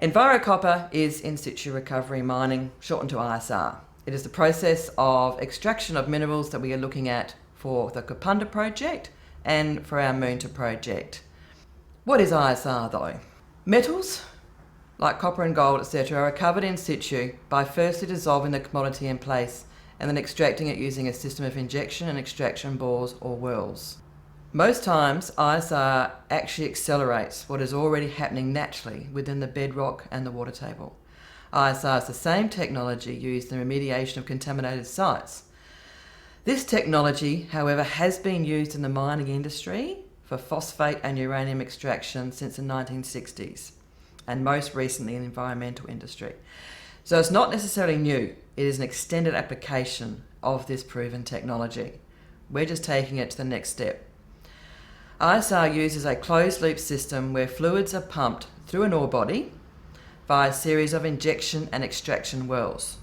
Envirocopper is in situ recovery mining, shortened to ISR. It is the process of extraction of minerals that we are looking at for the Kapunda project and for our Moonta project. What is ISR though? Metals, like copper and gold, etc., are recovered in situ by firstly dissolving the commodity in place and then extracting it using a system of injection and extraction bores or whirls. Most times, ISR actually accelerates what is already happening naturally within the bedrock and the water table. ISR is the same technology used in the remediation of contaminated sites. This technology, however, has been used in the mining industry for phosphate and uranium extraction since the 1960s, and most recently in the environmental industry. So it's not necessarily new, it is an extended application of this proven technology. We're just taking it to the next step. ISR uses a closed-loop system where fluids are pumped through an ore body via a series of injection and extraction wells.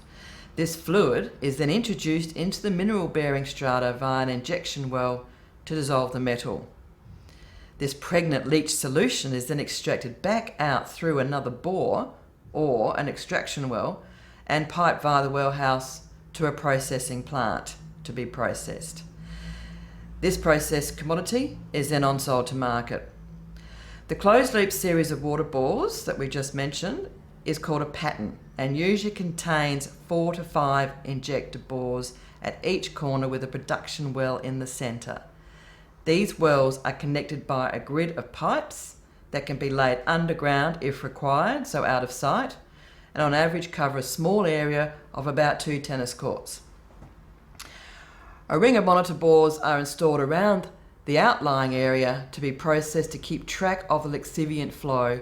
This fluid is then introduced into the mineral-bearing strata via an injection well to dissolve the metal. This pregnant leach solution is then extracted back out through another bore or an extraction well and piped via the well house to a processing plant to be processed. This processed commodity is then on-sold to market. The closed-loop series of water bores that we just mentioned is called a pattern and usually contains 4 to 5 injector bores at each corner with a production well in the centre. These wells are connected by a grid of pipes that can be laid underground if required, so out of sight, and on average cover a small area of about 2 tennis courts. A ring of monitor bores are installed around the outlying area to be processed to keep track of the lixiviant flow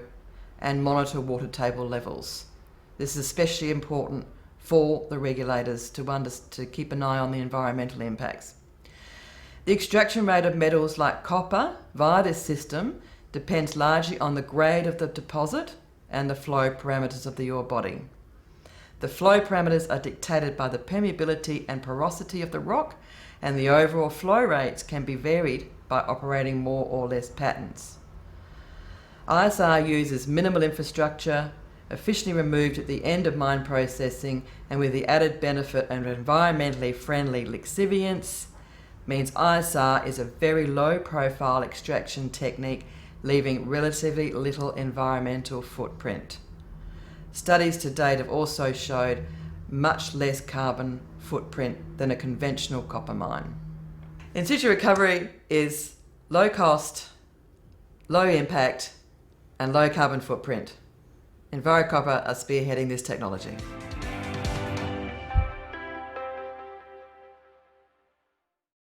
and monitor water table levels. This is especially important for the regulators to keep an eye on the environmental impacts. The extraction rate of metals like copper via this system depends largely on the grade of the deposit and the flow parameters of the ore body. The flow parameters are dictated by the permeability and porosity of the rock, and the overall flow rates can be varied by operating more or less patterns. ISR uses minimal infrastructure, efficiently removed at the end of mine processing, and with the added benefit of environmentally friendly lixiviants, means ISR is a very low profile extraction technique, leaving relatively little environmental footprint. Studies to date have also showed much less carbon footprint than a conventional copper mine. In situ recovery is low cost, low impact, and low carbon footprint. Envirocopper are spearheading this technology.